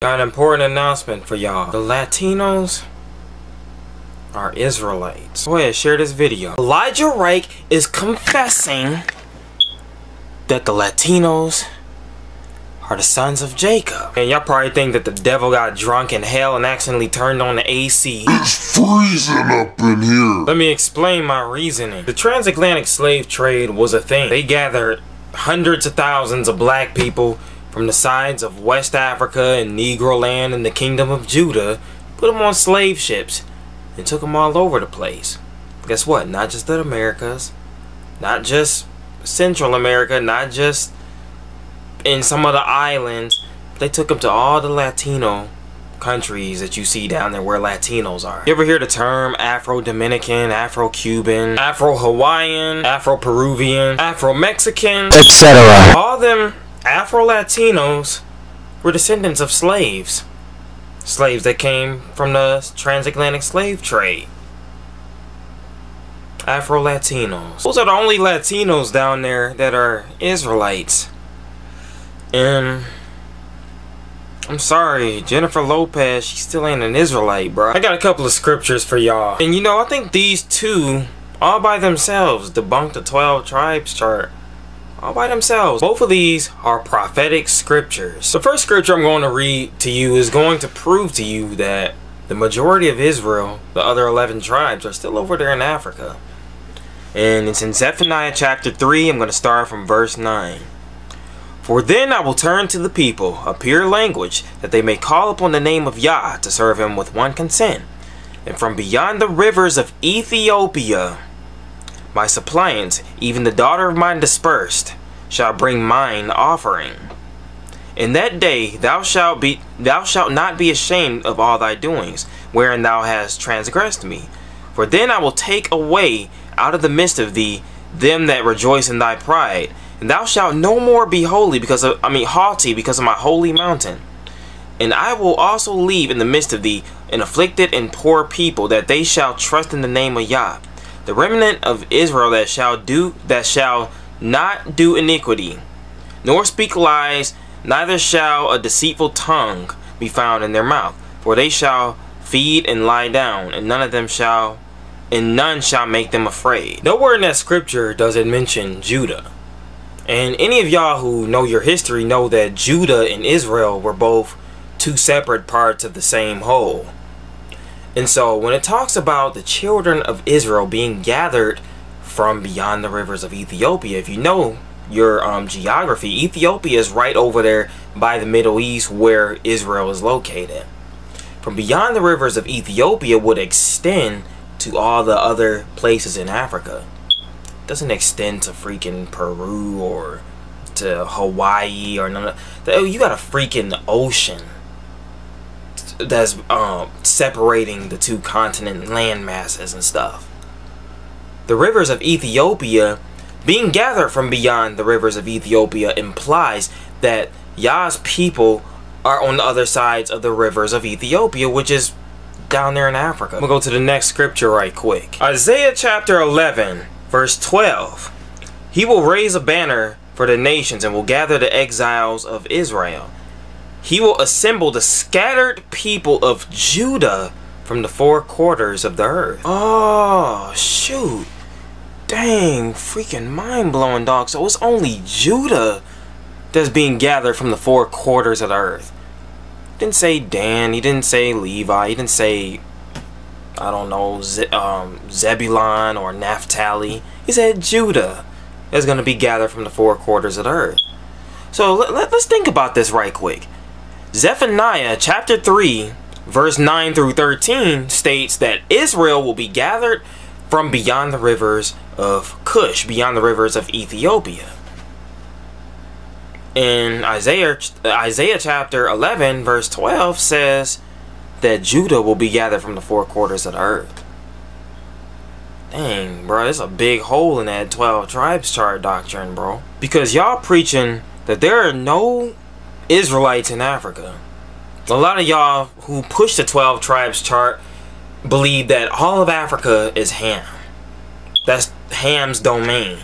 Got an important announcement for y'all. The Latinos are Israelites. Go ahead, share this video. Elijah Reich is confessing that the Latinos are the sons of Jacob. And y'all probably think that the devil got drunk in hell and accidentally turned on the AC. It's freezing up in here. Let me explain my reasoning. The transatlantic slave trade was a thing. They gathered hundreds of thousands of black people from the sides of West Africa and Negro land and the Kingdom of Judah, put them on slave ships, and took them all over the place. Guess what? Not just the Americas, not just Central America, not just in some of the islands. They took them to all the Latino countries that you see down there where Latinos are. You ever hear the term Afro-Dominican, Afro-Cuban, Afro-Hawaiian, Afro-Peruvian, Afro-Mexican, etc.? All them Afro-Latinos were descendants of slaves. Slaves that came from the transatlantic slave trade. Afro-Latinos. Those are the only Latinos down there that are Israelites. And I'm sorry, Jennifer Lopez, she still ain't an Israelite, bro. I got a couple of scriptures for y'all. And you know, I think these two, all by themselves, debunk the 12 tribes chart. All by themselves. Both of these are prophetic scriptures. The first scripture I'm going to read to you is going to prove to you that the majority of Israel, the other 11 tribes, are still over there in Africa. And it's in Zephaniah chapter 3. I'm going to start from verse 9. For then I will turn to the people a pure language, that they may call upon the name of Yah to serve him with one consent. And from beyond the rivers of Ethiopia, my suppliants, even the daughter of mine dispersed, shall bring mine offering. In that day thou shalt not be ashamed of all thy doings, wherein thou hast transgressed me. For then I will take away out of the midst of thee them that rejoice in thy pride, and thou shalt no more be haughty because of my holy mountain. And I will also leave in the midst of thee an afflicted and poor people, that they shall trust in the name of Yah. The remnant of Israel that shall not do iniquity, nor speak lies, neither shall a deceitful tongue be found in their mouth. For they shall feed and lie down, and none shall make them afraid. Nowhere in that scripture does it mention Judah. And any of y'all who know your history know that Judah and Israel were both two separate parts of the same whole. And so when it talks about the children of Israel being gathered from beyond the rivers of Ethiopia, if you know your geography, Ethiopia is right over there by the Middle East where Israel is located. From beyond the rivers of Ethiopia would extend to all the other places in Africa. It doesn't extend to freaking Peru or to Hawaii or none of that. You got a freaking ocean that's separating the two continent land masses and stuff. The rivers of Ethiopia, being gathered from beyond the rivers of Ethiopia, implies that Yah's people are on the other sides of the rivers of Ethiopia, which is down there in Africa. We'll go to the next scripture right quick. Isaiah chapter 11 verse 12. He will raise a banner for the nations and will gather the exiles of Israel. He will assemble the scattered people of Judah from the four quarters of the earth. Oh, shoot. Dang, freaking mind-blowing, dog. So it's only Judah that's being gathered from the four quarters of the earth. He didn't say Dan. He didn't say Levi. He didn't say, I don't know, Zebulon or Naphtali. He said Judah is going to be gathered from the four quarters of the earth. So let's think about this right quick. Zephaniah chapter 3 verse 9 through 13 states that Israel will be gathered from beyond the rivers of Cush, beyond the rivers of Ethiopia. And Isaiah chapter 11 verse 12 says that Judah will be gathered from the four quarters of the earth. Dang, bro, there's a big hole in that 12 tribes chart doctrine, bro. Because y'all preaching that there are no Israelites in Africa. A lot of y'all who push the 12 tribes chart believe that all of Africa is Ham. That's Ham's domain.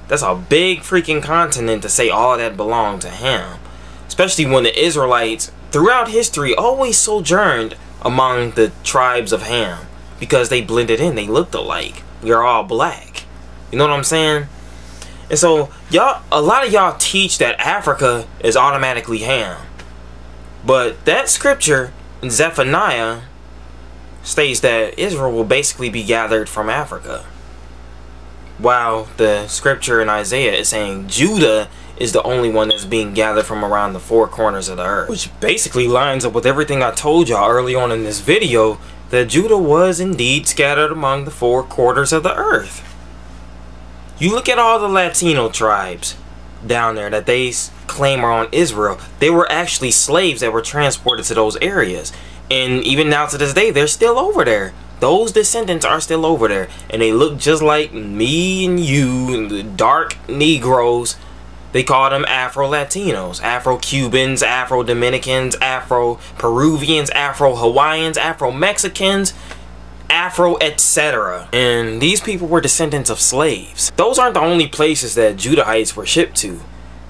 That's a big freaking continent to say all of that belonged to Ham. Especially when the Israelites throughout history always sojourned among the tribes of Ham because they blended in. They looked alike. We are all black. You know what I'm saying? And so y'all, a lot of y'all teach that Africa is automatically Ham. But that scripture in Zephaniah states that Israel will basically be gathered from Africa, while the scripture in Isaiah is saying Judah is the only one that's being gathered from around the four corners of the earth. Which basically lines up with everything I told y'all early on in this video, that Judah was indeed scattered among the four quarters of the earth. You look at all the Latino tribes down there that they claim are on Israel. They were actually slaves that were transported to those areas. And even now to this day, they're still over there. Those descendants are still over there. And they look just like me and you, and the dark Negroes. They call them Afro-Latinos, Afro-Cubans, Afro-Dominicans, Afro-Peruvians, Afro-Hawaiians, Afro-Mexicans, Afro, etc. And these people were descendants of slaves. Those aren't the only places that Judahites were shipped to.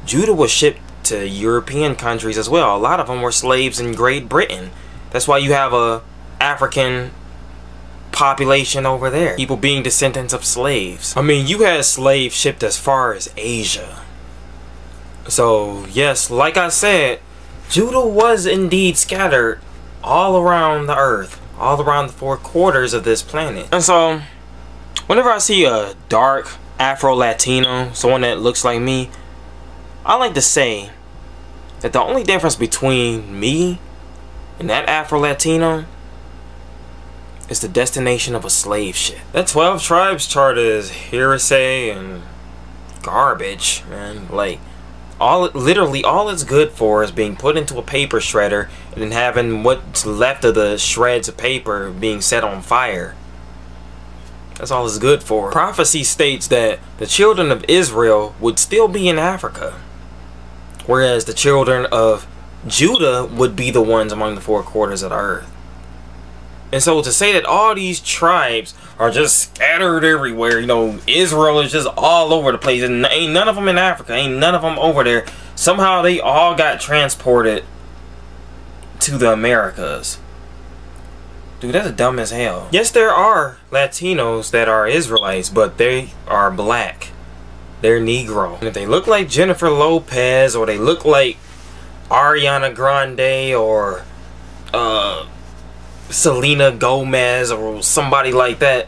Judah was shipped to European countries as well. A lot of them were slaves in Great Britain. That's why you have a African population over there. People being descendants of slaves. I mean, you had slaves shipped as far as Asia. So, yes, like I said, Judah was indeed scattered all around the earth, all around the four quarters of this planet. And so, whenever I see a dark Afro-Latino, someone that looks like me, I like to say that the only difference between me and that Afro-Latino is the destination of a slave ship. That 12 tribes chart is hearsay and garbage, man. Like, literally all it's good for is being put into a paper shredder and then having what's left of the shreds of paper being set on fire. That's all it's good for. Prophecy states that the children of Israel would still be in Africa, whereas the children of Judah would be the ones among the four quarters of the earth. And so to say that all these tribes are just scattered everywhere, you know, Israel is just all over the place, and ain't none of them in Africa, ain't none of them over there. Somehow they all got transported to the Americas. Dude, that's dumb as hell. Yes, there are Latinos that are Israelites, but they are black. They're Negro. And if they look like Jennifer Lopez, or they look like Ariana Grande, or Selena Gomez, or somebody like that,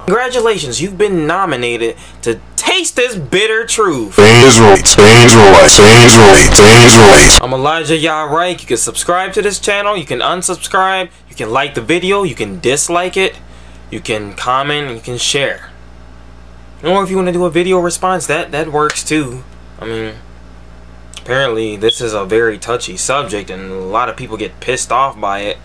congratulations, you've been nominated to taste this bitter truth. Israelites, Israelites, Israelites, Israelites. I'm Elijah Yarike. You can subscribe to this channel, you can unsubscribe, you can like the video, you can dislike it, you can comment, and you can share. Or if you want to do a video response, that works too. I mean, apparently this is a very touchy subject and a lot of people get pissed off by it.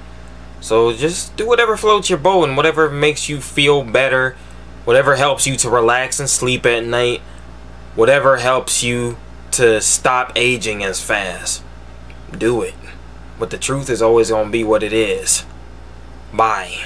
So just do whatever floats your boat and whatever makes you feel better, whatever helps you to relax and sleep at night, whatever helps you to stop aging as fast. Do it. But the truth is always going to be what it is. Bye.